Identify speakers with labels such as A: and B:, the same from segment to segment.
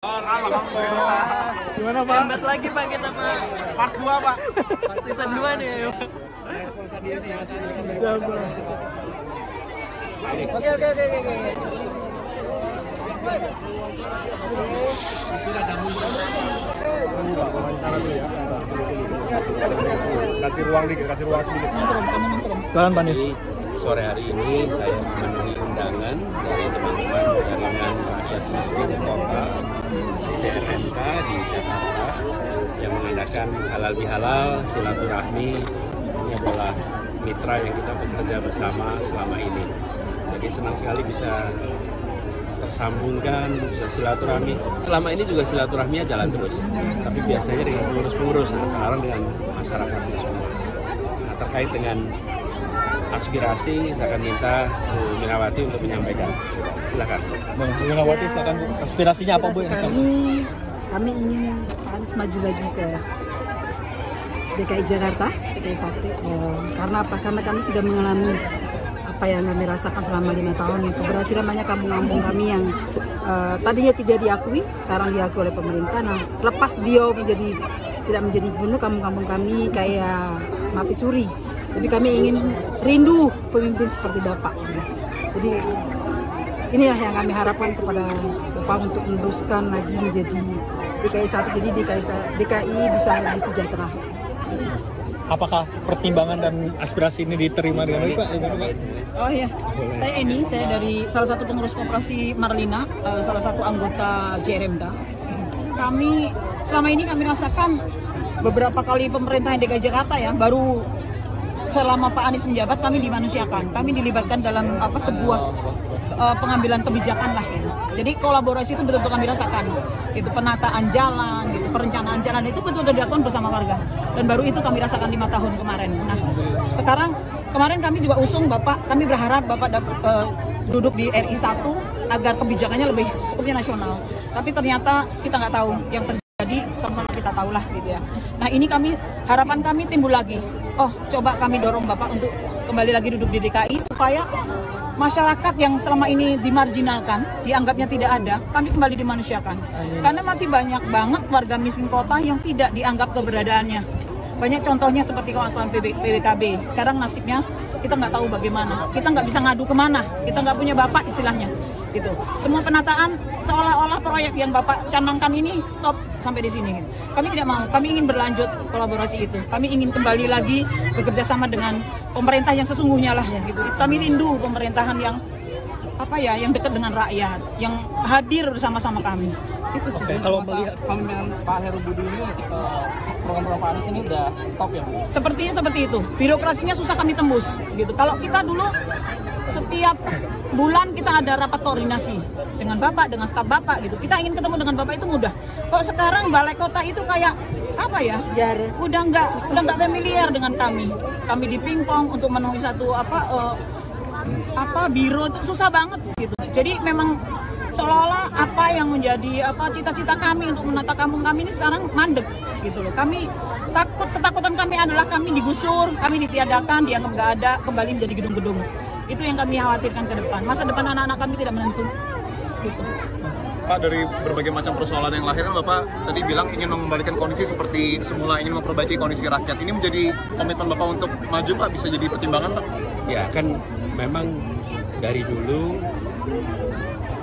A: Alhamdulillah.
B: Gimana Pak?
C: Lambat lagi Pak kita Pak.
A: Part 2 Pak.
C: Season 2 nih.
B: Siapa? Oke.
A: Kasih ruang sedikit.
B: Silakan Pak Nis.
D: Sore hari ini saya memenuhi undangan dari teman-teman jaringan rakyat miskin kota JRMK di Jakarta yang mengadakan halal bihalal silaturahmi. Ini adalah mitra yang kita bekerja bersama selama ini. Jadi senang sekali bisa tersambungkan, bisa silaturahmi. Selama ini juga silaturahminya jalan terus, tapi biasanya dengan pengurus-pengurus, nah sekarang dengan masyarakatnya semua. Nah, terkait dengan aspirasi, saya akan minta Bu Minawati untuk menyampaikan. Silakan.
B: Bu Minawati, silakan. Aspirasinya apa Bu yang disampaikan?
E: Kami ingin Pak Anies maju lagi ke DKI Jakarta, DKI 1. Karena apa? Karena kami sudah mengalami apa yang kami rasakan selama 5 tahun. Keberhasilan banyak kampung-kampung kami yang tadinya tidak diakui, sekarang diakui oleh pemerintah. Nah, selepas beliau tidak menjadi gubernur, kampung-kampung kami kayak mati suri. Tapi kami ingin rindu pemimpin seperti Bapak. Jadi inilah yang kami harapkan kepada Bapak untuk meneruskan lagi menjadi DKI 1. Jadi DKI bisa lebih sejahtera.
B: Apakah pertimbangan dan aspirasi ini diterima dengan baik Pak?
F: Oh iya, saya dari salah satu pengurus koperasi Marlina, salah satu anggota JRMK. Kami selama ini kami rasakan beberapa kali pemerintahan DKI Jakarta ya, baru selama Pak Anies menjabat kami dimanusiakan, kami dilibatkan dalam sebuah pengambilan kebijakan lah gitu. Jadi kolaborasi itu betul-betul kami rasakan, itu penataan jalan, gitu, perencanaan jalan itu betul-betul dilakukan bersama warga, dan baru itu kami rasakan 5 tahun kemarin. Nah, kemarin kami juga usung Bapak, kami berharap Bapak duduk di RI 1 agar kebijakannya lebih seperti nasional. Tapi ternyata kita nggak tahu yang terjadi, sama-sama kita tahulah gitu ya. Nah, ini harapan kami timbul lagi. Oh, coba kami dorong Bapak untuk kembali lagi duduk di DKI supaya masyarakat yang selama ini dimarginalkan, dianggapnya tidak ada, kami kembali dimanusiakan. Karena masih banyak banget warga miskin kota yang tidak dianggap keberadaannya. Banyak contohnya seperti kawan-kawan PWKB. Sekarang nasibnya kita nggak tahu bagaimana. Kita nggak bisa ngadu kemana. Kita nggak punya Bapak istilahnya. Gitu. Semua penataan seolah-olah proyek yang Bapak canangkan ini stop sampai di sini. Gitu. Kami tidak mau, kami ingin berlanjut kolaborasi itu. Kami ingin kembali lagi bekerja sama dengan pemerintah yang sesungguhnya lah. Gitu. Kami rindu pemerintahan yang yang dekat dengan rakyat, yang hadir bersama-sama kami. Itu sih.
B: Kalau melihat pemimpinan Pak Heru Budi ini, program-program Pak Anies ini udah stop ya Bu?
F: Sepertinya seperti itu. Birokrasinya susah kami tembus. Gitu. Kalau kita dulu setiap bulan kita ada rapat koordinasi dengan Bapak, dengan staf Bapak gitu. Kita ingin ketemu dengan Bapak itu mudah. Kok sekarang balai kota itu kayak udah nggak familiar dengan kami. Kami dipingpong untuk memenuhi satu biro itu susah banget gitu. Jadi memang seolah-olah apa yang menjadi cita-cita kami untuk menata kampung kami ini sekarang mandek gitu loh. Ketakutan kami adalah kami digusur, kami ditiadakan, dianggap nggak ada, kembali menjadi gedung-gedung. Itu yang kami khawatirkan ke depan. Masa depan anak-anak kami tidak menentu. Gitu.
A: Pak, dari berbagai macam persoalan yang lahir, Bapak tadi bilang ingin mengembalikan kondisi seperti semula, ingin memperbaiki kondisi rakyat. Ini menjadi komitmen Bapak untuk maju, Pak? Bisa jadi pertimbangan, Pak?
D: Ya, kan memang dari dulu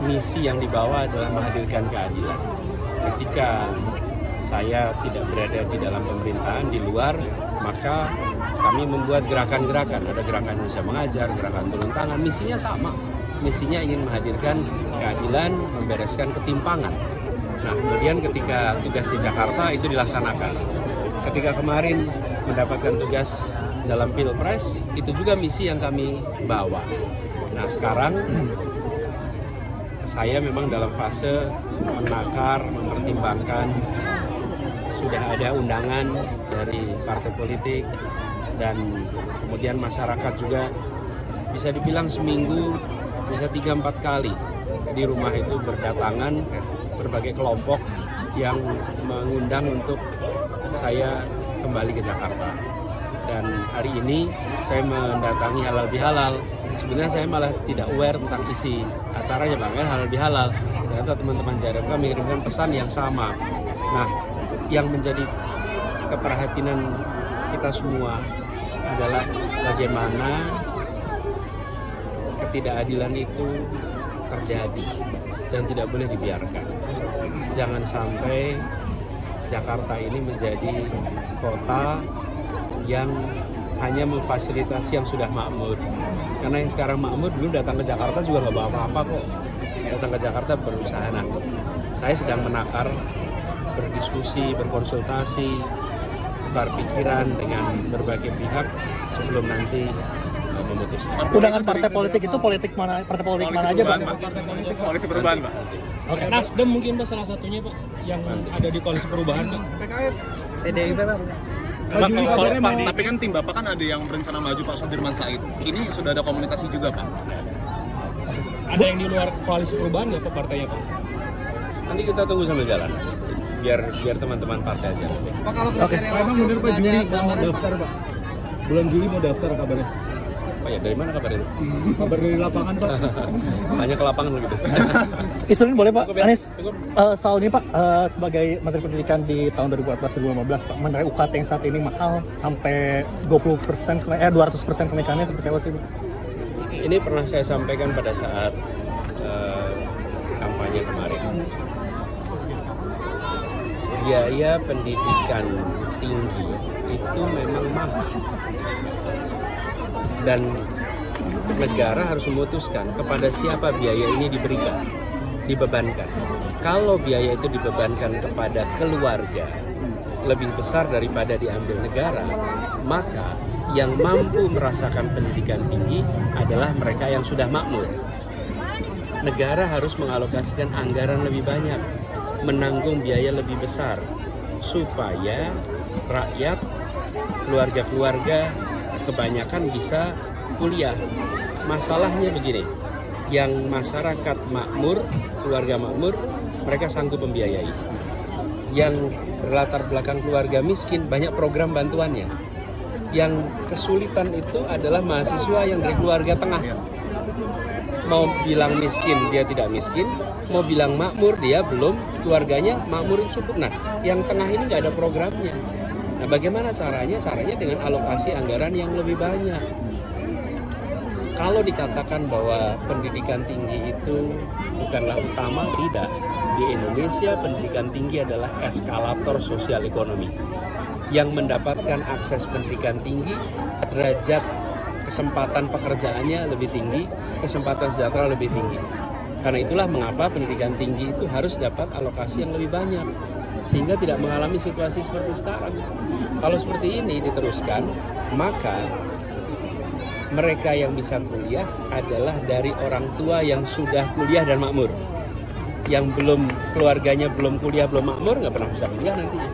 D: misi yang dibawa adalah menghadirkan keadilan. Ketika saya tidak berada di dalam pemerintahan, di luar, maka kami membuat gerakan-gerakan. Ada gerakan Indonesia Mengajar, gerakan turun tangan, misinya sama. Misinya ingin menghadirkan keadilan, membereskan ketimpangan. Nah, kemudian ketika tugas di Jakarta itu dilaksanakan. Ketika kemarin mendapatkan tugas dalam Pilpres, itu juga misi yang kami bawa. Nah, sekarang saya memang dalam fase menakar, mempertimbangkan. Sudah ada undangan dari partai politik dan kemudian masyarakat juga, bisa dibilang seminggu bisa 3-4 kali di rumah itu berdatangan berbagai kelompok yang mengundang untuk saya kembali ke Jakarta. Dan hari ini saya mendatangi Halal Bihalal. Sebenarnya saya malah tidak aware tentang isi acaranya Bang, Halal Bihalal. Ternyata teman-teman JRMK mengirimkan pesan yang sama. Nah, yang menjadi keperhatian kita semua adalah bagaimana ketidakadilan itu terjadi dan tidak boleh dibiarkan. Jangan sampai Jakarta ini menjadi kota yang hanya memfasilitasi yang sudah makmur. Karena yang sekarang makmur dulu datang ke Jakarta juga nggak bawa apa-apa kok. Datang ke Jakarta berusaha. Nah, saya sedang menakar, berdiskusi, berkonsultasi, tukar pikiran dengan berbagai pihak sebelum nanti memutuskan.
B: Undangan partai politik itu politik mana? Partai politik mana aja, Pak?
A: Koalisi perubahan, Pak.
B: Oke.
G: Nasdem mungkin Pak salah satunya Pak yang ada di koalisi perubahan Pak.
B: PKS, PDIP Pak.
A: Pak, tapi kan tim Bapak kan ada yang berencana maju Pak Sudirman Said. Ini sudah ada komunikasi juga Pak.
G: Ada yang di luar koalisi perubahan nggak Pak partainya Pak?
D: Nanti kita tunggu sambil jalan. Biar teman-teman partai aja.
B: Pak, kalau memang benar Pak Juli mau daftar Pak. Bulan Juli mau daftar kabarnya.
D: Pak ya, dari mana kabar itu?
B: Kabar dari lapangan Pak.
D: Hanya ke lapangan begitu.
B: Isulin boleh Pak,
D: Cukup ya?
B: Anies.
D: Cukup.
B: Soal ini Pak, sebagai Menteri Pendidikan di tahun 2014-2015 Pak, mengenai UKT yang saat ini mahal sampai 20%, 200% kenaikannya seperti apa sih Pak?
D: Ini pernah saya sampaikan pada saat kampanye kemarin. Biaya pendidikan tinggi itu memang mahal. Dan negara harus memutuskan kepada siapa biaya ini dibebankan. Kalau biaya itu dibebankan kepada keluarga lebih besar daripada diambil negara, maka yang mampu merasakan pendidikan tinggi adalah mereka yang sudah makmur. Negara harus mengalokasikan anggaran lebih banyak, menanggung biaya lebih besar, supaya rakyat, keluarga-keluarga kebanyakan bisa kuliah. Masalahnya begini, yang masyarakat makmur, keluarga makmur, mereka sanggup membiayai. Yang berlatar belakang keluarga miskin, banyak program bantuannya. Yang kesulitan itu adalah mahasiswa yang dari keluarga tengah. Mau bilang miskin, dia tidak miskin. Mau bilang makmur, dia belum, keluarganya makmur cukup. Nah, yang tengah ini nggak ada programnya. Nah, bagaimana caranya? Caranya dengan alokasi anggaran yang lebih banyak. Kalau dikatakan bahwa pendidikan tinggi itu bukanlah utama, tidak. Di Indonesia, pendidikan tinggi adalah eskalator sosial ekonomi. Yang mendapatkan akses pendidikan tinggi, derajat kesempatan pekerjaannya lebih tinggi, kesempatan sejahtera lebih tinggi. Karena itulah mengapa pendidikan tinggi itu harus dapat alokasi yang lebih banyak, sehingga tidak mengalami situasi seperti sekarang. Kalau seperti ini diteruskan, maka mereka yang bisa kuliah adalah dari orang tua yang sudah kuliah dan makmur. Yang belum, keluarganya belum kuliah, belum makmur, nggak pernah bisa kuliah nantinya.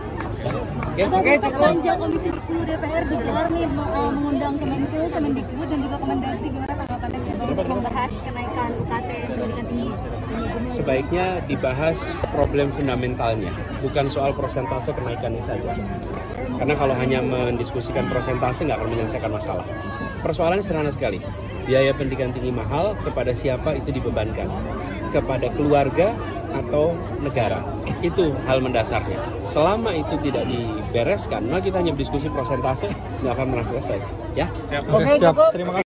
H: Oke, belanja Komisi 10 DPR digelar nih mengundang Kemenko, Kemendikbud dan juga Kemendagri, gimana tanggapannya untuk membahas kenaikan UKT pendidikan tinggi?
D: Sebaiknya dibahas problem fundamentalnya, bukan soal persentase kenaikannya saja. Karena kalau hanya mendiskusikan persentase nggak akan menyelesaikan masalah. Persoalannya sederhana sekali. Biaya pendidikan tinggi mahal, kepada siapa itu dibebankan? Kepada keluarga atau negara? Itu hal mendasarnya. Selama itu tidak dibereskan, maka kita hanya berdiskusi persentase, nggak akan pernah selesai. Ya?
B: Oke, siap. Terima kasih.